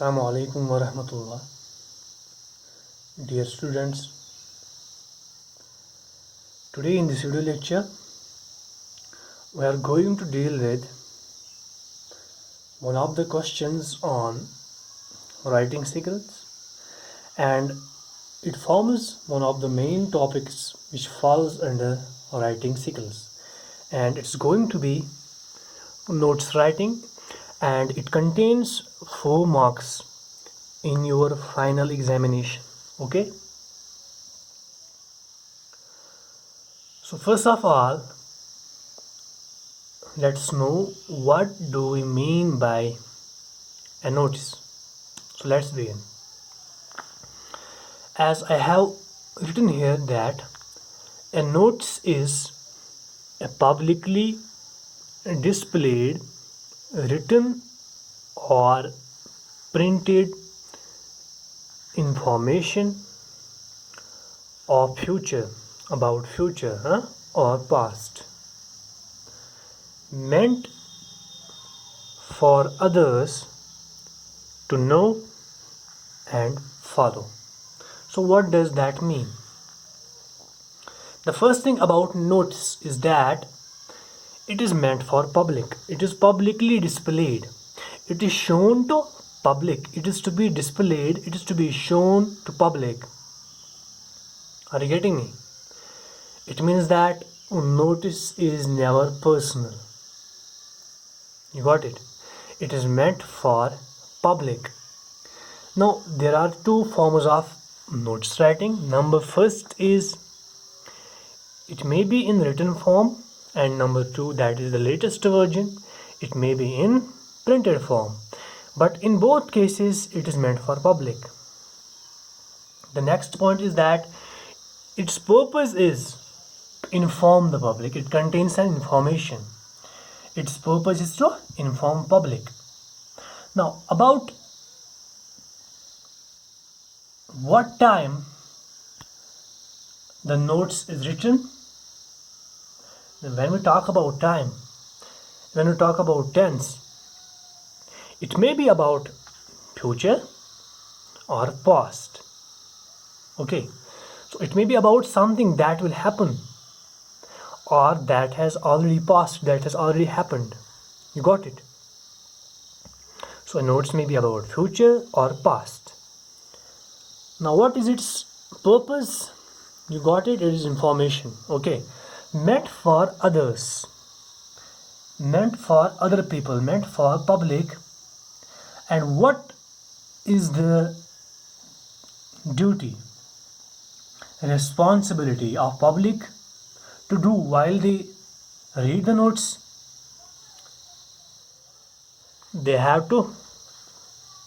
Assalamu alaikum wa rahmatullah. Dear students, today in this video lecture we are going to deal with one of the questions on writing cycles, and it forms one of the main topics which falls under writing cycles, and it's going to be notes writing, and it contains 4 marks in your final examination. Okay, so first of all, let's know what do we mean by a notice. So let's begin. As I have written here that a notice is a publicly displayed, written or printed information of future, about future or past, meant for others to know and follow. So what does that mean? The first thing about notice is that it is meant for public. It is publicly displayed. It is shown to public. It is to be displayed. It is to be shown to public. Are you getting me? It means that notice is never personal. You got it? It is meant for public. Now there are 2 forms of notes writing. Number first is it may be in written form, and number 2, that is the latest version, it may be in printed form. But in both cases it is meant for public. The next point is that its purpose is to inform the public. It contains an information. Its purpose is to inform public. Now about what time the notes is written, when we talk about time, when we talk about tense, it may be about future or past. Okay, so it may be about something that will happen or that has already passed, that has already happened. You got it? So notes may be about future or past. Now what is its purpose? You got it? It is information. Okay, meant for others, meant for other people, meant for public. And what is the duty, responsibility of public to do while they read the notes? They have to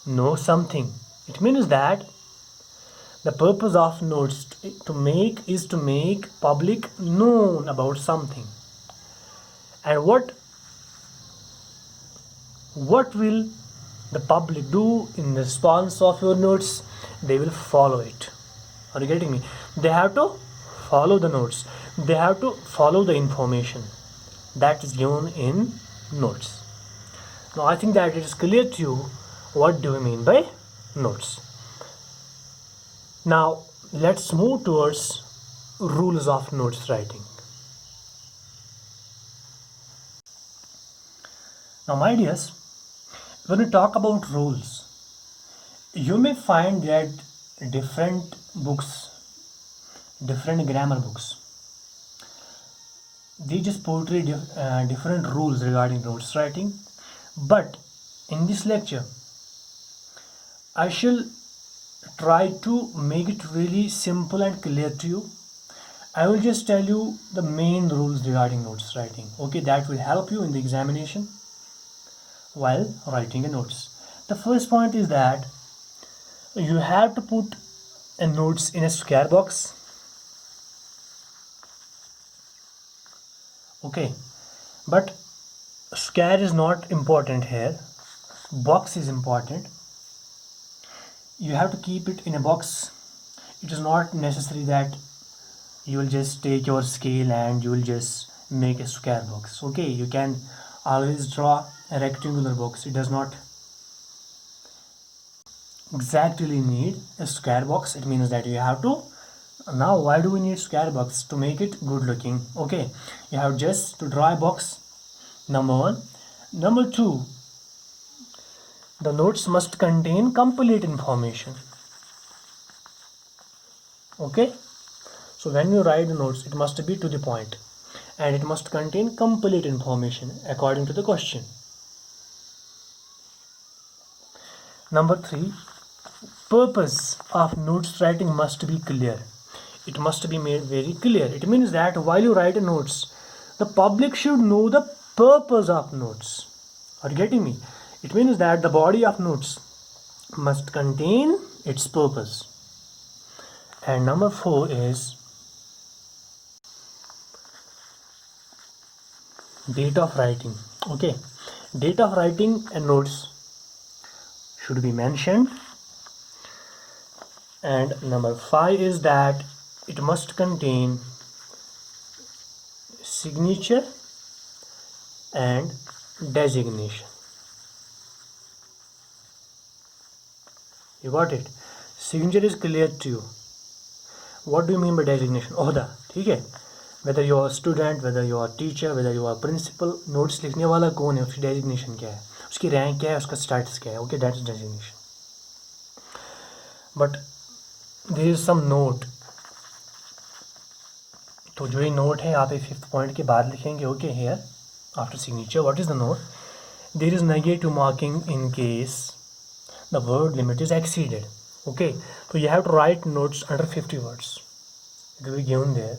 know something. It means that the purpose of notes is to make public known about something. And what will the public do in response of your notes? They will follow it. Are you getting me? They have to follow the notes. They have to follow the information that is given in notes. Now I think that it is clear to you what do we mean by notes. Now let's move towards rules of notes writing. Now my dears, when we talk about rules, you may find that different books, different grammar books, they just portray different rules regarding notes writing. But in this lecture I shall try to make it really simple and clear to you. I will just tell you the main rules regarding notes writing. Okay, that will help you in the examination while writing a notes. The first point is that you have to put a notes in a square box. Okay, but square is not important here. Box is important. You have to keep it in a box. It is not necessary that you will just take your scale and you will just make a square box. Okay, you can always draw a rectangular box. It does not exactly need a square box. It means that you have to, now why do we need square box? To make it good looking. Okay, you have just to draw a box, number one. Number two, the notes must contain complete information. Okay, so when you write the notes, it must be to the point and it must contain complete information according to the question. Number three, purpose of notes writing must be clear. It must be made very clear. It means that while you write notes, the public should know the purpose of notes. Are you getting me? It means that the body of notes must contain its purpose. And number four is date of writing. Okay, date of writing and notes should be mentioned. And number five is that it must contain signature and designation. You got it? Signature is clear to you. What do you mean by designation? ओहदा, ठीक है? Whether you are a student, whether you are a teacher, whether you are a principal, notes लिखने वाला कौन है, उसकी designation क्या है, उसकी rank क्या है, उसका status क्या है. Okay, that is designation. But there is some note. तो जो ये नोट है आप 5th पॉइंट के बाद लिखेंगे. Okay, here after signature, what is the note? There is negative marking in case the word limit is exceeded. Okay, so you have to write notes under 50 words. It will be given there.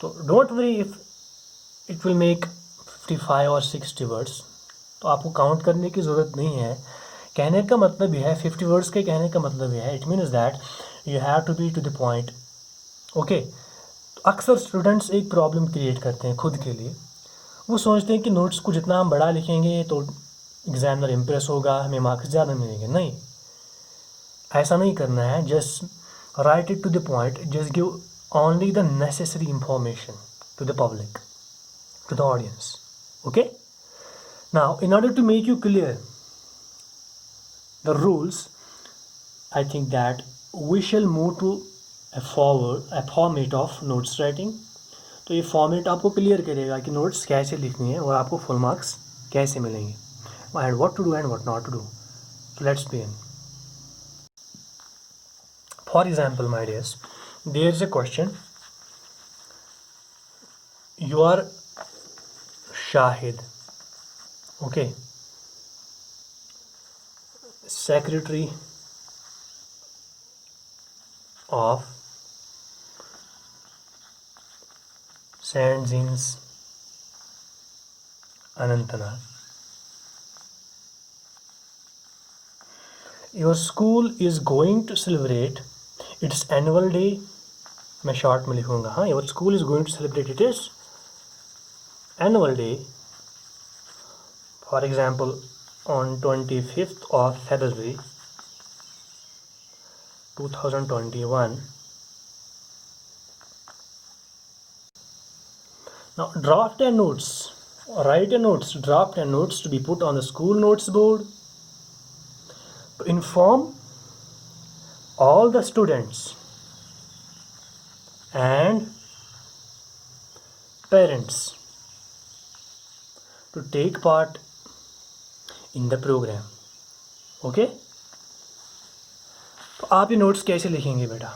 So don't worry if it will make 55 or 60 words. तो आपको count करने की ज़रूरत नहीं है. कहने का मतलब यह है, 50 वर्ड्स के कहने का मतलब यह है, it means that you have to be to the point. Okay, अक्सर स्टूडेंट्स एक प्रॉब्लम क्रिएट करते हैं खुद के लिए. वो सोचते हैं कि नोट्स को जितना हम बड़ा लिखेंगे तो एग्जामिनर इम्प्रेस होगा, हमें मार्क्स ज़्यादा मिलेंगे. नहीं, ऐसा नहीं करना है. Just write it to the point. Just give only the necessary information to the public, to the audience. Okay, now in order to make you clear the rules, I think that we shall move to a format of notes writing. तो ये format आपको clear करेगा कि notes कैसे लिखनी है और आपको फुल मार्क्स कैसे मिलेंगे, and what to do and what not to do. So let's begin. For example, my dears, there is a question. You are Shahid, okay, secretary of St. James Anantnag. Your school is going to celebrate its annual day. मैं short में लिखूँगा. हाँ, your school is going to celebrate its annual day, for example, on 25th of February 2021. Now draft a notes, write a notes, draft a notes to be put on the school notes board to inform all the students and parents to take part in the program. Okay, तो आप ये notes कैसे लिखेंगे बेटा,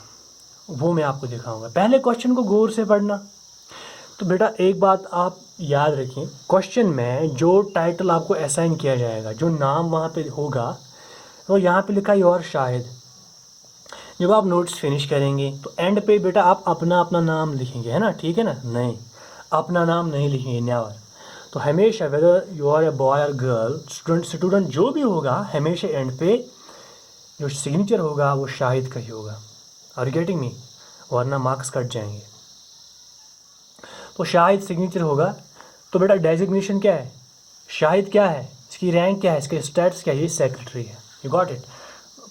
वो मैं आपको दिखाऊंगा. पहले क्वेश्चन को गौर से पढ़ना. तो बेटा एक बात आप याद रखें, क्वेश्चन में जो टाइटल आपको असाइन किया जाएगा, जो नाम वहाँ पे होगा, तो यहाँ पे लिखा है योर शाहिद. जब आप नोट्स फिनिश करेंगे तो एंड पे बेटा आप अपना अपना नाम लिखेंगे, है ना, ठीक है ना. नहीं, अपना नाम नहीं लिखेंगे, नेवर. तो हमेशा whether you are a boy और गर्ल, स्टूडेंट जो भी होगा, हमेशा एंड पे जो सिग्नेचर होगा वो शाहिद का ही होगा. Are you getting me? वरना मार्क्स कट जाएंगे. तो शाहिद सिग्नेचर होगा. तो बेटा डेजिग्नेशन क्या है, शाहिद क्या है, इसकी रैंक क्या है, इसके स्टेटस क्या है, ये सेक्रेटरी है. You got it.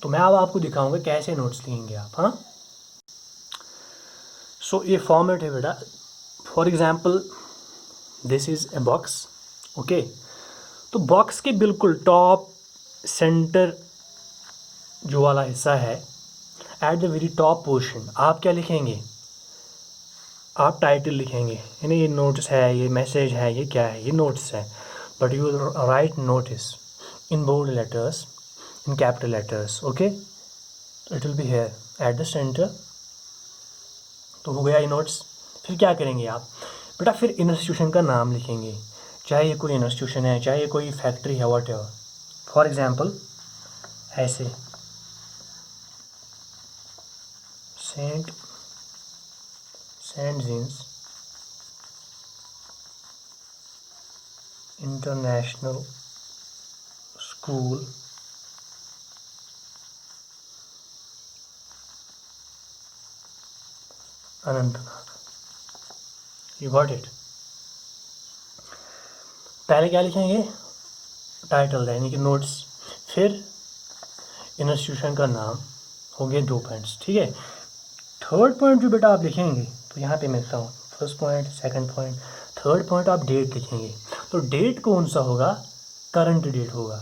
तो मैं अब आपको दिखाऊंगा कैसे नोट्स लिखेंगे आप. हाँ, सो ये फॉर्मेट है बेटा. For example this is a box. Okay, तो बॉक्स के बिल्कुल टॉप सेंटर जो वाला हिस्सा है, at the very top portion आप क्या लिखेंगे, आप टाइटल लिखेंगे, यानी ये नोटिस है, ये मैसेज है, ये क्या है, ये नोटिस है, but you write notice in bold letters, in capital letters, okay. It will be here at the centre. तो हो गया ये नोट्स। फिर क्या करेंगे आप बेटा, फिर इंस्टीट्यूशन का नाम लिखेंगे, चाहे ये कोई इंस्टीट्यूशन है, चाहे ये कोई फैक्ट्री है, वॉट एवर। फॉर एग्जाम्पल ऐसे Saint Jeans International School Anantnag, you got it. पहले क्या लिखेंगे, टाइटल यानी कि नोट्स, फिर इंस्टीट्यूशन का नाम, हो गए 2 पॉइंट्स, ठीक है। थर्ड पॉइंट जो बेटा आप लिखेंगे, तो यहाँ पे मिलता हूँ, first point, second point, third point आप डेट लिखेंगे। तो डेट कौन सा होगा, करंट डेट होगा,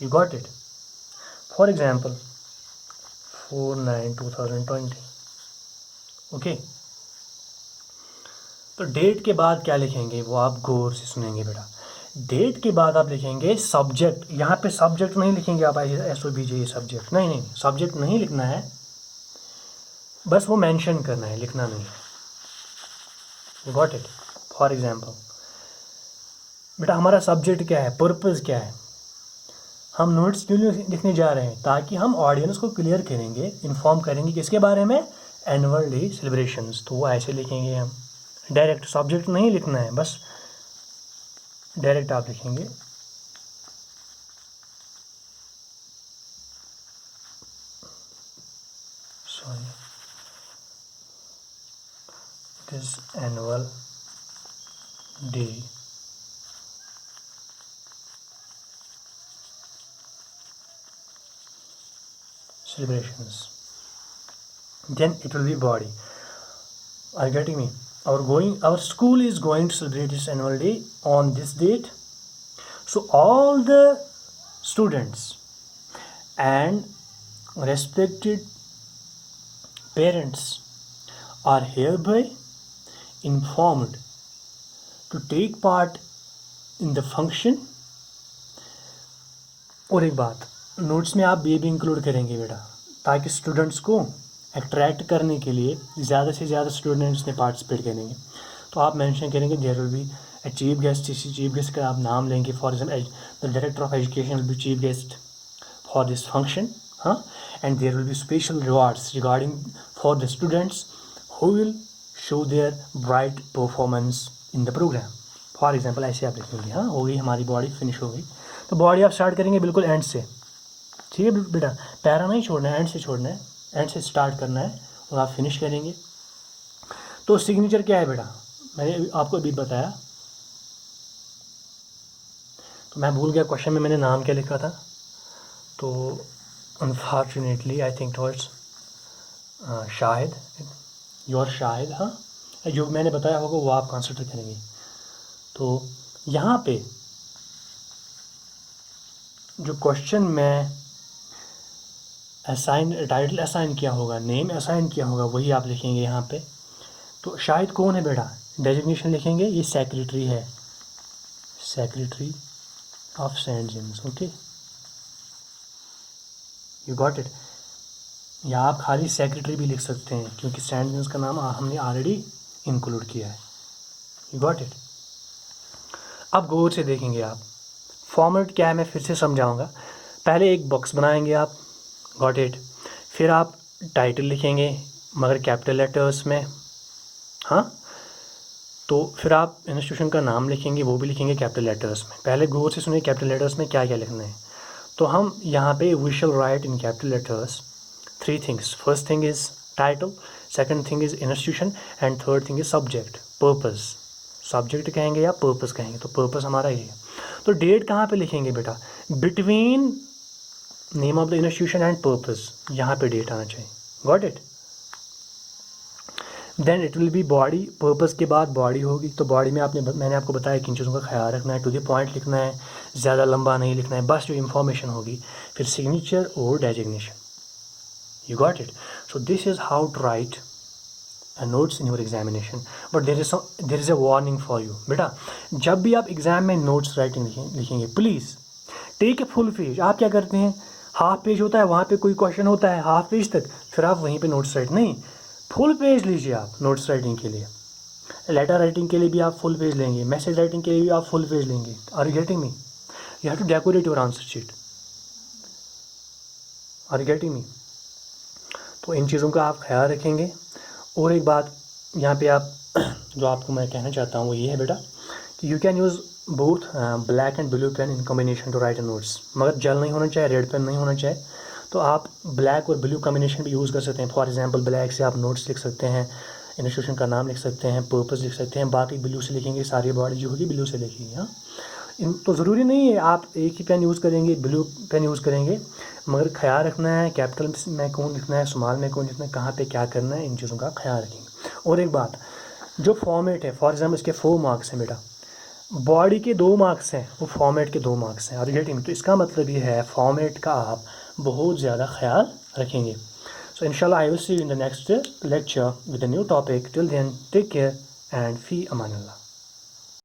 you got it. For example 4/9/2020, okay. तो डेट के बाद क्या लिखेंगे वो आप गौर से सुनेंगे बेटा। डेट के बाद आप लिखेंगे सब्जेक्ट। यहाँ पे सब्जेक्ट नहीं लिखेंगे आप SOBJ सब्जेक्ट, नहीं, सब्जेक्ट नहीं लिखना है, बस वो मेंशन करना है, लिखना नहीं, you got it. For example बेटा हमारा सब्जेक्ट क्या है, पर्पस क्या है, हम नोट्स क्यों लिखने जा रहे हैं, ताकि हम ऑडियंस को क्लियर करेंगे, इन्फॉर्म करेंगे किसके बारे में, एनुअल डे सेलिब्रेशंस। तो वो ऐसे लिखेंगे हम, डायरेक्ट सब्जेक्ट नहीं लिखना है, बस डायरेक्ट आप लिखेंगे sorry it is annual day celebrations, then it will be body. Are you getting me? Our school is going to celebrate its annual day on this date. So all the students and respected parents are hereby informed to take part in the function. और एक बात, notes में आप ये भी include करेंगे बेटा, ताकि स्टूडेंट्स को अट्रैक्ट करने के लिए ज़्यादा से ज़्यादा स्टूडेंट्स ने पार्टिसिपेट करेंगे। तो आप मेंशन करेंगे there will be a chief guest, इसी चीफ गेस्ट का आप नाम लेंगे। For example the director of education will be chief guest for this function, हाँ, and there will be special rewards regarding for the students who will show their bright performance in the programme. For example ऐसे आप लिखेंगे। हाँ, हो गई हमारी body, finish हो गई। तो बॉडी आप स्टार्ट करेंगे बिल्कुल एंड से, ठीक है बेटा, पैरा नहीं छोड़ना है, एंड से छोड़ना है, एंड से स्टार्ट करना है और आप फिनिश करेंगे। तो सिग्नेचर क्या है बेटा, मैंने आपको अभी बताया, तो मैं भूल गया क्वेश्चन में मैंने नाम क्या लिखा था। तो unfortunately I think towards Shahid, your Shahid, हाँ, जो मैंने बताया होगा वो आप कंसिडर करेंगे। तो यहाँ पे जो क्वेश्चन में टाइटल असाइन किया होगा, नेम असाइन किया होगा, वही आप लिखेंगे यहाँ पे। तो शाहिद कौन है बेटा, डेजिग्नेशन लिखेंगे, ये सेक्रेटरी है, secretary of Saint James, okay, you got it. या आप खाली सेक्रेटरी भी लिख सकते हैं, क्योंकि सेंट जेम्स का नाम हमने ऑलरेडी इंक्लूड किया है, यू गॉट इट। अब गौर से देखेंगे आप, फॉर्मेट क्या है मैं फिर से समझाऊंगा। पहले एक बॉक्स बनाएंगे आप, गॉट इट। फिर आप टाइटल लिखेंगे मगर कैपिटल लेटर्स में, हाँ। तो फिर आप इंस्टीट्यूशन का नाम लिखेंगे, वो भी लिखेंगे कैपिटल लेटर्स में। पहले गौर से सुनिए कैपिटल लेटर्स में क्या क्या लिखना है। तो हम यहाँ पे we shall write in capital letters 3 things. First thing is title, second thing is institution, and third thing is subject, purpose. Subject कहेंगे या पर्पस कहेंगे, तो पर्पस हमारा ये है। तो डेट कहाँ पे लिखेंगे बेटा, between name of the institution and purpose, यहाँ पे डेट आना चाहिए, got it. Then it will be body, purpose के बाद बॉडी होगी, तो बॉडी में मैंने आपको बताया किन चीज़ों का ख्याल रखना है, टू द पॉइंट लिखना है, ज़्यादा लंबा नहीं लिखना है, बस जो इन्फॉर्मेशन होगी, फिर सिग्नेचर और designation. You got it. So this is how to write notes in your examination. But there is a warning for you. बेटा जब भी आप एग्ज़ाम में नोट्स राइटिंग लिखेंगे please take a full page. आप क्या करते हैं, हाफ पेज होता है, वहाँ पे कोई क्वेश्चन होता है हाफ पेज तक, फिर आप वहीं पे नोट्स राइट नहीं, फुल पेज लीजिए आप नोट्स राइटिंग के लिए। लेटर राइटिंग के लिए भी आप फुल पेज लेंगे, मैसेज राइटिंग के लिए भी आप फुल पेज लेंगे। Are you getting me? You have to decorate your answer sheet. Are you getting me? तो इन चीज़ों का आप ख्याल रखेंगे। और एक बात यहाँ पे आप जो आपको मैं कहना चाहता हूँ वो ये है बेटा कि you can use both black and blue pen in combination to write notes. मगर जेल नहीं होना चाहिए, रेड पेन नहीं होना चाहिए। तो आप ब्लैक और ब्लू कॉम्बिनेशन भी यूज़ कर सकते हैं। फॉर एग्जांपल ब्लैक से आप नोट्स लिख सकते हैं, इंस्टीट्यूशन का नाम लिख सकते हैं, पर्पस लिख सकते हैं। बाकी ब्लू से लिखेंगे, सारी बॉडी जो होगी ब्लू से लिखेंगे। हाँ, तो ज़रूरी नहीं है आप एक ही पेन यूज़ करेंगे, ब्लू पेन यूज़ करेंगे, मगर ख्याल रखना है कैपिटल में कौन लिखना है, स्मॉल में कौन लिखना है, कहाँ पे क्या करना है, इन चीज़ों का ख्याल रखेंगे। और एक बात, जो फॉर्मेट है, फॉर एग्जाम्पल इसके 4 मार्क्स हैं बेटा, बॉडी के 2 मार्क्स हैं, वो फॉर्मेट के 2 मार्क्स हैं। और गेटिंग, तो इसका मतलब ये है फॉर्मेट का आप बहुत ज़्यादा ख्याल रखेंगे। सो इंशाल्लाह I will see you in the next lecture with a new topic. Till then take care and फी अमान अल्लाह।